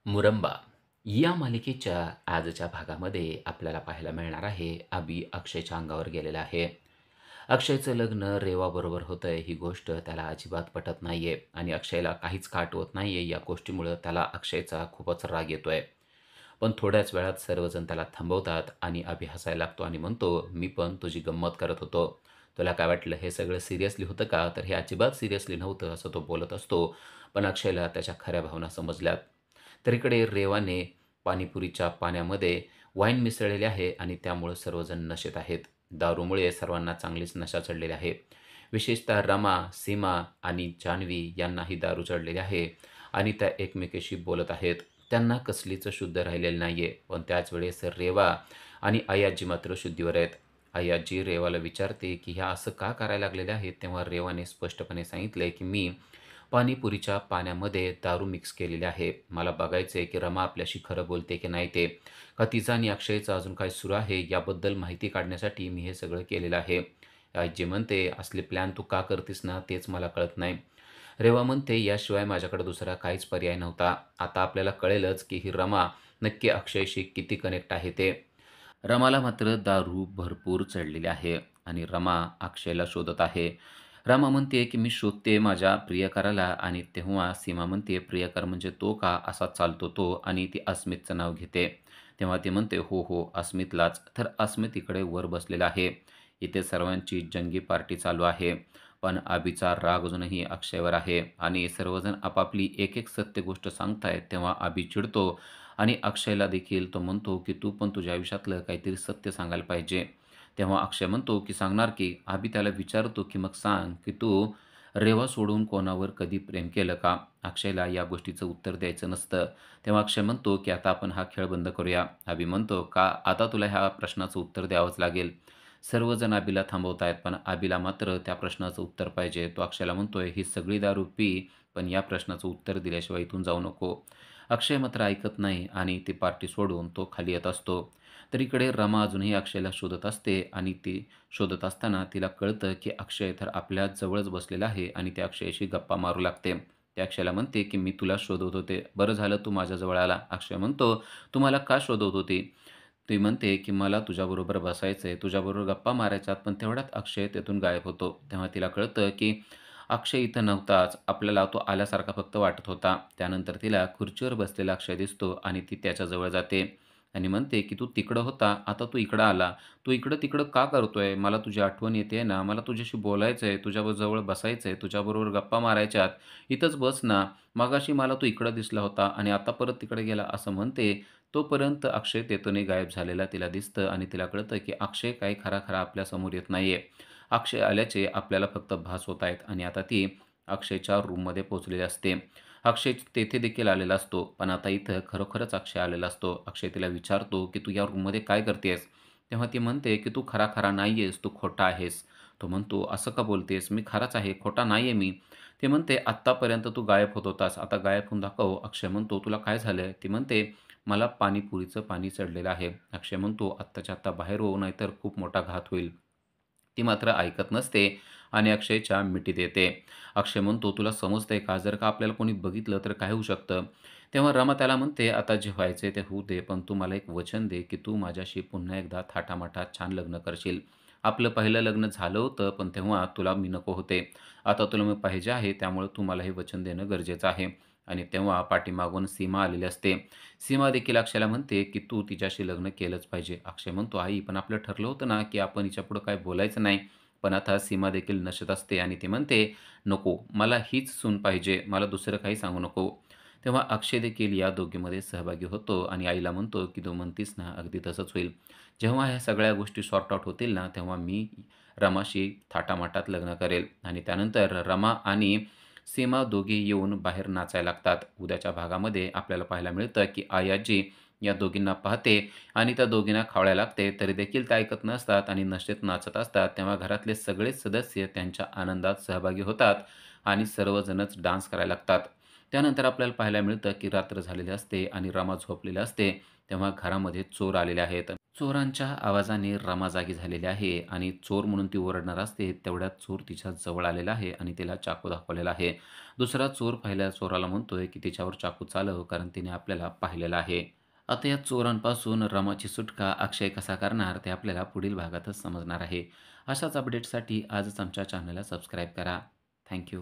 मुरंबा या मालिकेच्या आजच्या भागामध्ये आपल्याला पाहायला मिळणार आहे अभि अक्षयच्या अंगावर गेलेला आहे. अक्षयचं लग्न रेवाबरोबर होतंय ही गोष्ट त्याला अजिबात पटत नाहीये आणि अक्षयला काहीच का आठवत नाहीये. या गोष्टीमुळं त्याला अक्षयचा खूपच राग येतोय. पण थोड्याच वेळात सर्वजण त्याला थांबवतात आणि अभि हसायला लागतो आणि म्हणतो, "मी पण तुझी गंमत करत होतो. तुला काय वाटलं हे सगळं सिरियसली होतं का?" तर हे अजिबात सिरियसली नव्हतं असं तो बोलत असतो. पण अक्षयला त्याच्या खऱ्या भावना समजल्यात. तर इकडे रेवाने पाणीपुरीच्या पाण्यामध्ये वाईन मिसळलेले आहे आणि त्यामुळं सर्वजण नशेत आहेत. दारूमुळे सर्वांना चांगलीच नशा चढलेली आहे. विशेषतः रमा, सीमा आणि जान्हवी यांनाही दारू चढलेली आहे आणि त्या एकमेकींशी बोलत आहेत. त्यांना कसलीच शुद्ध राहिलेली नाहीये. पण त्याच वेळेस रेवा आणि अय्याजी मात्र शुद्धीवर आहेत. अय्याजी रेवाला विचारते, की "ह्या असं का करायला लागलेल्या आहेत?" तेव्हा रेवाने स्पष्टपणे सांगितलंय, की "मी पाणीपुरीच्या पाण्यामध्ये दारू मिक्स केलेली आहे. मला बघायचंय की रमा आपल्याशी खरं बोलते की नाही ते. का तिचं आणि अक्षयचं अजून काय सुरू आहे याबद्दल माहिती काढण्यासाठी मी हे सगळं केलेलं आहे." आजी म्हणते, "असले प्लॅन तू का करतीस ना तेच मला कळत नाही." रेवा म्हणते, "याशिवाय माझ्याकडे दुसरा काहीच पर्याय नव्हता. आता आपल्याला कळेलच की ही रमा नक्की अक्षयशी किती कनेक्ट आहे ते." रमाला मात्र दारू भरपूर चढलेली आहे आणि रमा अक्षयला शोधत आहे. रमा म्हणते की मी शोधते माझ्या प्रियकराला आणि तेव्हा सीमा म्हणते प्रियकर म्हणजे तो का असा चालतो तो आणि ती अस्मितचं नाव घेते. तेव्हा ती म्हणते हो हो अस्मितलाच. तर अस्मित इकडे वर बसलेला आहे. इथे सर्वांची जंगी पार्टी चालू आहे. पण अभिचा राग अजूनही अक्षयवर आहे आणि सर्वजण आपापली एक एक सत्य गोष्ट सांगतायत. तेव्हा अभि चिडतो आणि अक्षयला देखील तो म्हणतो, की "तू पण तुझ्या आयुष्यातलं काहीतरी सत्य सांगायला पाहिजे." तेव्हा अक्षय म्हणतो, की "सांगणार की." अभि त्याला विचारतो, की "मग सांग, की तू रेवा सोडून कोणावर कधी प्रेम केलं का?" अक्षयला या गोष्टीचं उत्तर द्यायचं नसतं. तेव्हा अक्षय म्हणतो, की "आता आपण हा खेळ बंद करूया." अभि म्हणतो, "का आता तुला ह्या प्रश्नाचं उत्तर द्यावंच लागेल." सर्वजण अभिला थांबवतायत, पण अभिला मात्र त्या प्रश्नाचं उत्तर पाहिजे. तो अक्षयला म्हणतोय, "ही सगळी दारू पी, पण या प्रश्नाचं उत्तर दिल्याशिवाय इथून जाऊ नको." अक्षय मात्र ऐकत नाही आणि ती पार्टी सोडून तो खाली येत असतो. तर इकडे रमा अजूनही अक्षयला शोधत असते आणि ती शोधत असताना तिला कळतं, की अक्षय तर आपल्या जवळच बसलेला आहे आणि ती अक्षयशी गप्पा मारू लागते. ती अक्षयला म्हणते, की "मी तुला शोधत होते. बरं झालं तू माझ्याजवळ आला." अक्षय म्हणतो, "तू मला का शोधत होती?" ती म्हणते, की "मला तुझ्याबरोबर बसायचंय, तुझ्याबरोबर गप्पा मारायच्यात." पण तेवढ्यात अक्षय तिथून गायब होतो. तेव्हा तिला कळतं, की अक्षय इथं नव्हताच. आपल्याला तो आल्यासारखा फक्त वाटत होता. त्यानंतर तिला खुर्चीवर बसलेला अक्षय दिसतो आणि ती त्याच्याजवळ जाते आणि म्हणते, की "तू तिकडं होता, आता तू इकडं आला. तू इकडं-तिकडं का करतोय? मला तुझी आठवण येतेय ना. मला तुझ्याशी बोलायचंय, तुझ्याजवळ बसायचंय, तुझ्याबरोबर गप्पा मारायच्यात. इथंच बस ना. मगाशी मला तू इकडं दिसला होता आणि आता परत तिकडे गेला." असं म्हणते. तोपर्यंत अक्षय तेथूनही गायब झालेला तिला दिसतं आणि तिला कळतं, की अक्षय काही खरा-खरा आपल्यासमोर येत नाहीये. अक्षय आल्याचे आपल्याला फक्त भास होत आहेत आणि आता ती अक्षयच्या रूममध्ये पोहोचलेली असते. अक्षय तेथे देखील आलेला असतो. पण आता इथं खरोखरच अक्षय आलेला असतो. अक्षय तिला विचारतो, की "तू या रूममध्ये काय करतेयस?" तेव्हा ती म्हणते, की "तू खरा-खरा नाहीयेस, तू खोटा आहेस." तो म्हणतो, "असं का बोलतेस? मी खराच आहे, खोटा नाहीये मी." ते म्हणते, "आत्तापर्यंत तू गायब होत होतास, आता गायब होऊन दाखव." अक्षय म्हणतो, "तुला काय झालंय?" ती म्हणते, "मला पाणीपुरीचं पाणी चढलेलं आहे." अक्षय म्हणतो, "आत्ताच्या आत्ता बाहेर हो, नाहीतर खूप मोठा घात होईल." ती मात्र ऐकत नसते आणि अक्षयच्या मिठीत येते. अक्षय म्हणतो, "तुला समजतंय का? जर का आपल्याला कोणी बघितलं तर काय होऊ शकतं?" तेव्हा रमा त्याला म्हणते, "आता जे व्हायचंय ते होऊ दे, पण तू मला एक वचन दे, की तू माझ्याशी पुन्हा एकदा थाटामाटात छान लग्न करशील. आपलं पहिलं लग्न झालं होतं, पण तेव्हा तुला मी नको होते. आता तुला मी पाहिजे आहे, त्यामुळे तू मला हे वचन देणं गरजेचं आहे." आणि तेव्हा पाठीमागून सीमा आलेली असते. सीमा देखील अक्षयला म्हणते, की "तू तिच्याशी लग्न केलंच पाहिजे." अक्षय म्हणतो, "आई, पण आपलं ठरलं होतं ना, की आपण हिच्यापुढं काही बोलायचं नाही." पण आता सीमा देखील नशेत असते आणि ती म्हणते, "नको, मला हीच सून पाहिजे. मला दुसरं काही सांगू नको." तेव्हा अक्षय देखील या दोघींमध्ये सहभागी होतो आणि आईला म्हणतो, की "तू म्हणतीस ना, अगदी तसंच होईल. जेव्हा ह्या सगळ्या गोष्टी सॉर्ट आउट होतील ना, तेव्हा मी रमाशी थाटामाटात लग्न करेल." आणि त्यानंतर रमा आणि सीमा दोघी येऊन बाहेर नाचायला लागतात. उद्याच्या भागामध्ये आपल्याला पाहायला मिळतं, की अय्याजी या दोघींना पाहते आणि त्या दोघींना खवळायला लागते. तरी देखील त्या ऐकत नसतात आणि नशेत नाचत असतात. तेव्हा घरातले सगळेच सदस्य त्यांच्या आनंदात सहभागी होतात आणि सर्वजणच डान्स करायला लागतात. त्यानंतर आपल्याला पाहायला मिळतं, की रात्र झालेली असते आणि रमा झोपलेली असते. तेव्हा घरामध्ये चोर आलेले आहेत. चोरांच्या आवाजाने रमा जागी झालेली आहे आणि चोर म्हणून ती ओरडणार असते. तेवढ्यात चोर तिच्या जवळ आलेला आहे आणि तिला चाकू दाखवलेला आहे. दुसरा चोर पहिल्या चोराला म्हणतोय, की तिच्यावर चाकू चालव कारण तिने आपल्याला पाहिलेलं आहे. आता या चोरांपासून रमाची सुटका अक्षय कसा करणार ते आपल्याला पुढील भागातच समजणार आहे. अशाच अपडेट्ससाठी आजच आमच्या चॅनलला सबस्क्राईब करा. थँक